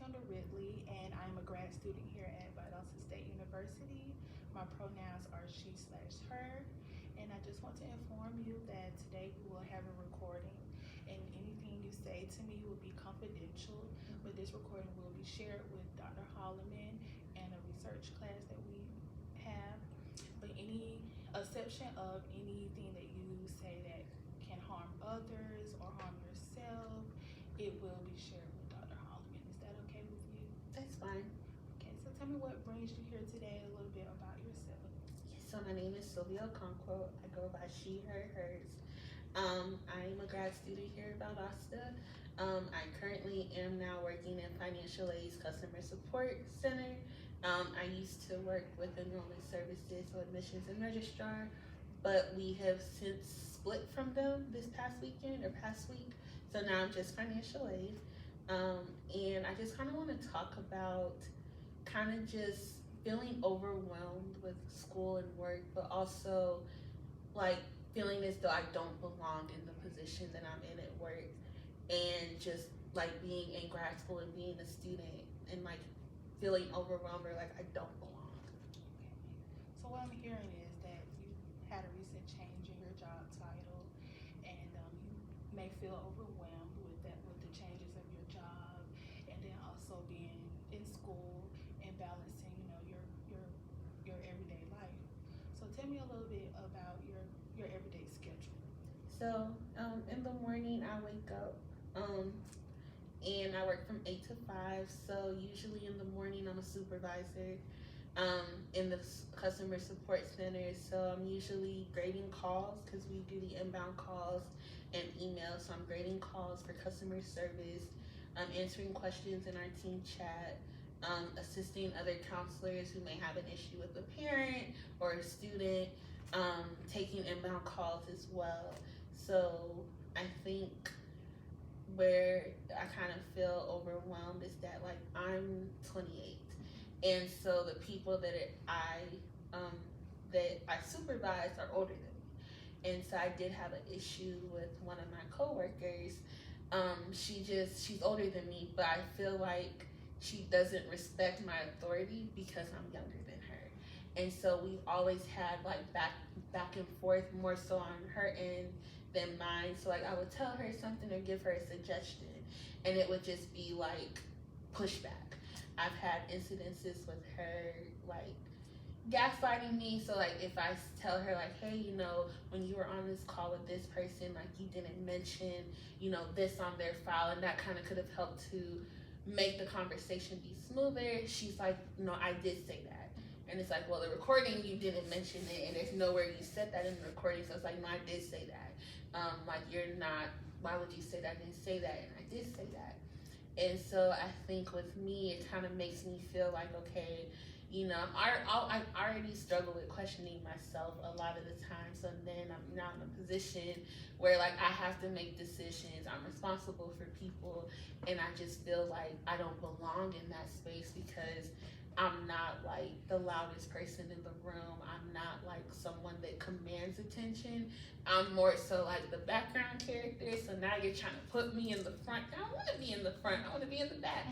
Kendall Ridley, and I'm a grad student here at Valdosta State University. My pronouns are she/her, and I just want to inform you that today we will have a recording, and anything you say to me will be confidential, but this recording will be shared with Dr. Holloman and a research class that we have. But any exception of anything that you say that can harm others or harm yourself, it will be shared with Dr. Holloman. Is that okay with you? That's fine. Okay, so tell me what brings you here today, a little bit about yourself. So my name is Sylvia Okonkwo. I go by she, her, hers. I'm a grad student here at Valdosta. I currently am now working in Financial Aid's Customer Support Center. I used to work with Enrollment Services, so admissions and registrar, but we have since split from them this past weekend or past week. So now I'm just Financial Aid. And I just kind of want to talk about kind of just feeling overwhelmed with school and work, but also like feeling as though I don't belong in the position that I'm in at work, and just like being in grad school and being a student and like feeling overwhelmed or like I don't belong. Okay. So what I'm hearing is that you had a recent change in your job title, and you may feel overwhelmed with that, with the changes of your job, and then also being in school and balancing, your everyday life. So tell me a little bit about your everyday schedule. So in the morning I wake up and I work from 8 to 5. So usually in the morning I'm a supervisor in the customer support center. So I'm usually grading calls because we do the inbound calls and emails. So I'm grading calls for customer service. I'm answering questions in our team chat. Assisting other counselors who may have an issue with a parent or a student. Taking inbound calls as well. So I think where I kind of feel overwhelmed is that like I'm 28, and so the people that I supervise are older than me, and so I did have an issue with one of my coworkers. She's older than me, but I feel like she doesn't respect my authority because I'm younger than her, and so we've always had like back and forth more so on her end than mine. So like I would tell her something or give her a suggestion, and it would just be like pushback. I've had incidences with her like gaslighting me. So like if I tell her like, hey, when you were on this call with this person, like you didn't mention, this on their file, and that kind of could have helped to make the conversation be smoother. She's like, no, I did say that. And it's like, well, the recording, you didn't mention it, and there's nowhere you said that in the recording. So it's like, no, I did say that. Like, you're not, why would you say that? I didn't say that, and I did say that. And so I think with me, it kind of makes me feel like, okay, I already struggle with questioning myself a lot of the time. So then I'm now in a position where like I have to make decisions. I'm responsible for people, and I just feel like I don't belong in that space because I'm not like the loudest person in the room. I'm not like someone that commands attention. I'm more so like the background character. So now you're trying to put me in the front. I don't want to be in the front. I want to be in the back.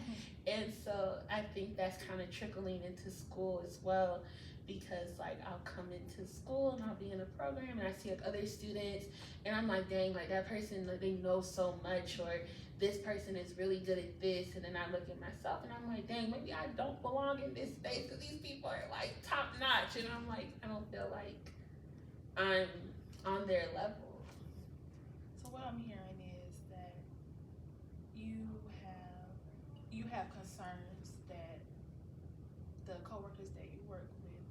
And so I think that's kind of trickling into school as well, because like I'll come into school and I'll be in a program and I see like other students and I'm like, dang, like that person, like, they know so much, or this person is really good at this. And then I look at myself and I'm like, dang, maybe I don't belong in this space because these people are like top notch. And I'm like, I don't feel like I'm on their level. So what I'm hearing is that you have concerns that the coworkers that you work with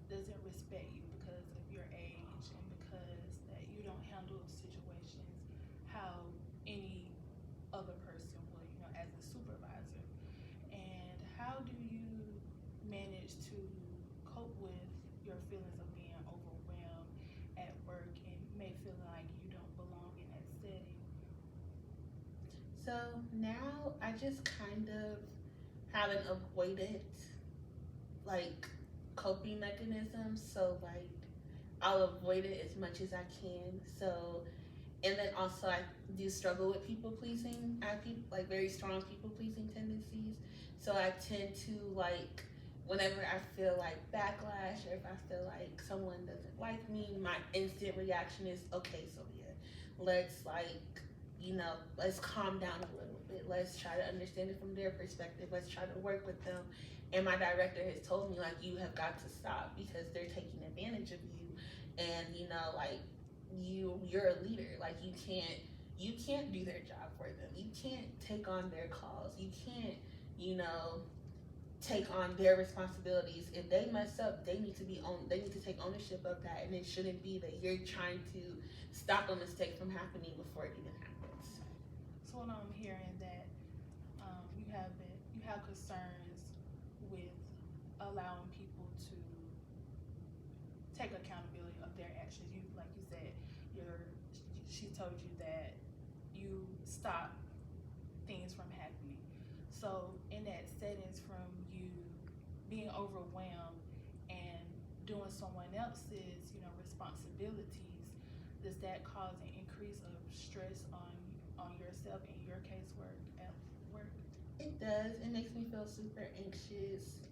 doesn't respect you because of your age, and because that you don't handle situations how any other person would, as a supervisor. And how do you manage to cope with your feelings of being overwhelmed at work and may feel like you don't belong in that setting? So now I just kind of have an avoidant like coping mechanism. So like I'll avoid it as much as I can. So And then also I do struggle with people pleasing. I have people like very strong people pleasing tendencies. So I tend to like whenever I feel like backlash or if I feel like someone doesn't like me, my instant reaction is okay, so yeah, let's let's calm down a little bit. Let's try to understand it from their perspective. Let's try to work with them. And my director has told me like you have got to stop because they're taking advantage of you, and like you're a leader. Like you can't do their job for them. You can't take on their calls. You can't take on their responsibilities. If they mess up, they need to take ownership of that, and it shouldn't be that you're trying to stop a mistake from happening before it even happens. So when I'm hearing that you have concerns with allowing people to take accountability of their actions. You like you said, she told you that you stop things from happening. So in that settings from you being overwhelmed and doing someone else's, responsibilities, does that cause an increase of stress on yourself and your casework at work? It does. It makes me feel super anxious.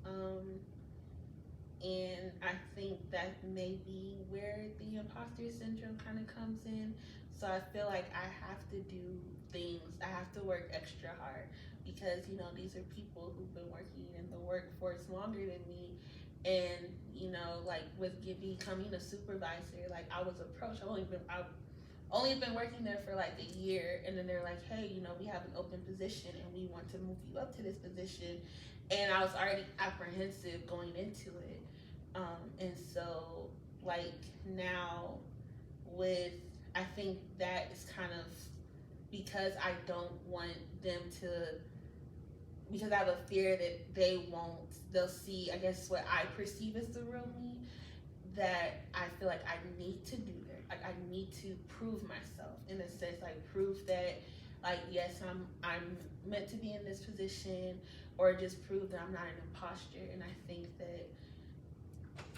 And I think that may be where the imposter syndrome kind of comes in. So I feel like I have to do things, I have to work extra hard because, these are people who've been working in the workforce longer than me. And, like with becoming a supervisor, like I was approached, I've only been working there for like a year, and then they're like, hey, we have an open position and we want to move you up to this position. And I was already apprehensive going into it. And so like now I think that is kind of because I don't want them to, because I have a fear that they'll see, I guess, what I perceive as the real me, that I feel like I need to do that. Like I need to prove myself in a sense, like prove that, like, yes, I'm meant to be in this position, or just prove that I'm not an imposter. And I think that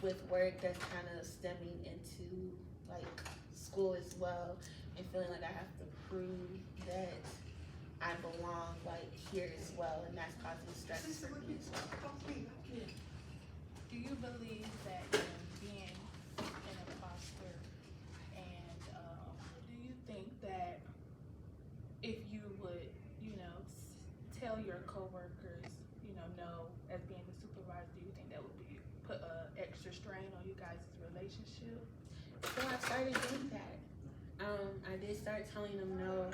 with work, that's kind of stemming into like school as well, and feeling like I have to prove that I belong like here as well, and that's causing stress for me as well. Do you believe that being an imposter, and do you think that if you would, tell your coworkers, no, as being the supervisor, do you think that would be put extra strain on you guys' relationship? So I started doing that. I did start telling them no,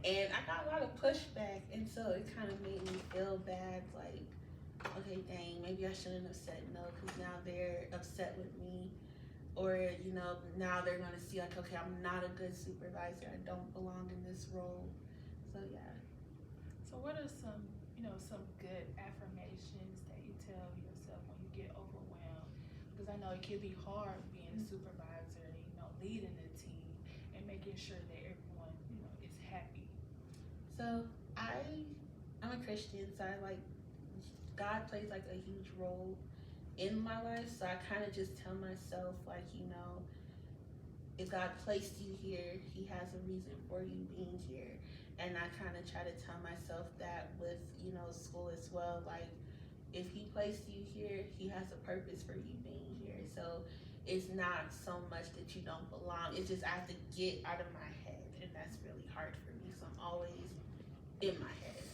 and I got a lot of pushback, and so it kind of made me feel bad, like, okay, dang, maybe I shouldn't have said no, because now they're upset with me, or, now they're going to see, like, okay, I'm not a good supervisor, I don't belong in this role, so yeah. So what are some good affirmations that you tell yourself when you get overwhelmed? Because I know it can be hard being a supervisor, leading the team and making sure that everyone, is happy. So I'm a Christian, so I like God plays like a huge role in my life. So I kind of just tell myself like, if God placed you here, He has a reason for you being here. And I kind of try to tell myself that with school as well. Like if He placed you here, He has a purpose for you being here. So it's not so much that you don't belong. It's just I have to get out of my head, and that's really hard for me. So I'm always in my head.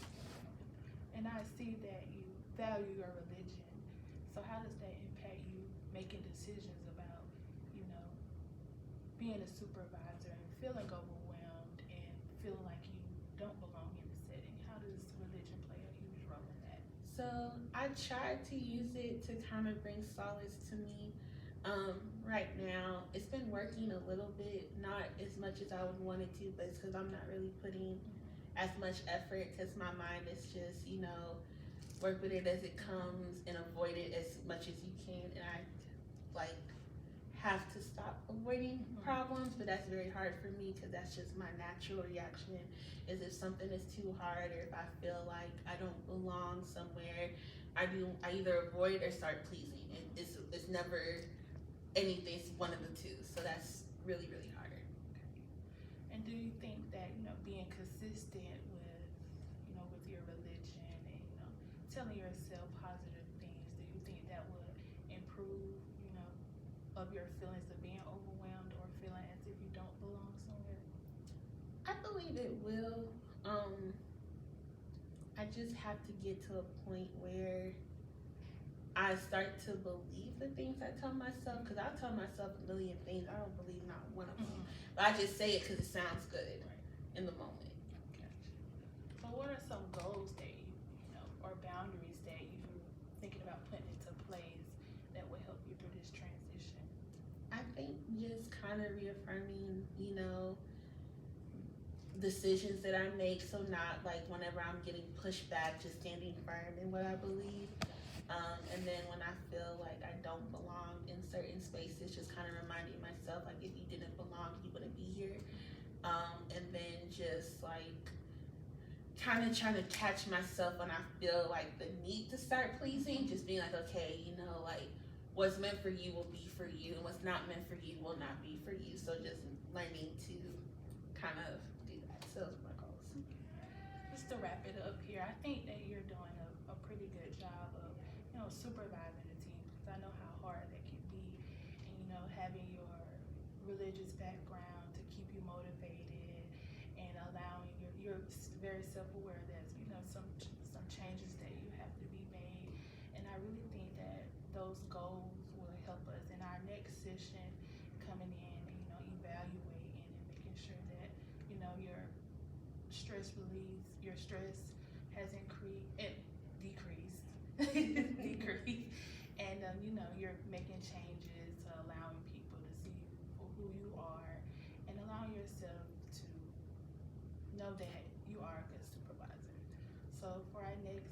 And I see that you value your religion. So how does that impact you making decisions about, being a supervisor and feeling overwhelmed and feeling like you don't belong in the setting? How does religion play a huge role in that? So I try to use it to kind of bring solace to me. Right now, it's been working a little bit, not as much as I would want it to, but it's because I'm not really putting as much effort, because my mind is just, work with it as it comes and avoid it as much as you can. And I like have to stop avoiding problems, but that's very hard for me because that's just my natural reaction. Is if something is too hard, or if I feel like I don't belong somewhere, I either avoid or start pleasing, and it's never anything. It's one of the two. So that's really, really hard. And And do you think that, being consistent with, with your religion and, telling yourself positive things, do you think that would improve, of your feelings of being overwhelmed or feeling as if you don't belong somewhere? I believe it will. I just have to get to a point where I start to believe the things I tell myself, because I tell myself a million things. I don't believe not one of them. But I just say it because it sounds good in the moment. Gotcha. So what are some goals that or boundaries that you're thinking about putting into place that will help you through this transition? I think just kind of reaffirming, decisions that I make. So not like whenever I'm getting pushed back, just standing firm in what I believe. And then when I feel like I don't belong in certain spaces, just kind of reminding myself, like, if you didn't belong, you wouldn't be here. And then just like kind of trying to catch myself when I feel like the need to start pleasing, just being like, okay, like what's meant for you will be for you, and what's not meant for you will not be for you. So just learning to kind of do that. So those are my goals. Just to wrap it up here, I think that you're doing a pretty good job of, supervising the team, because I know how hard that can be, and having your religious background to keep you motivated and allowing you're very self-aware that some changes that you have to be made, and I really think that those goals will help us in our next session coming in and evaluating and making sure that your stress has increased and decreased decreased, and you're making changes to allowing people to see you for who you are, and allowing yourself to know that you are a good supervisor. So for our next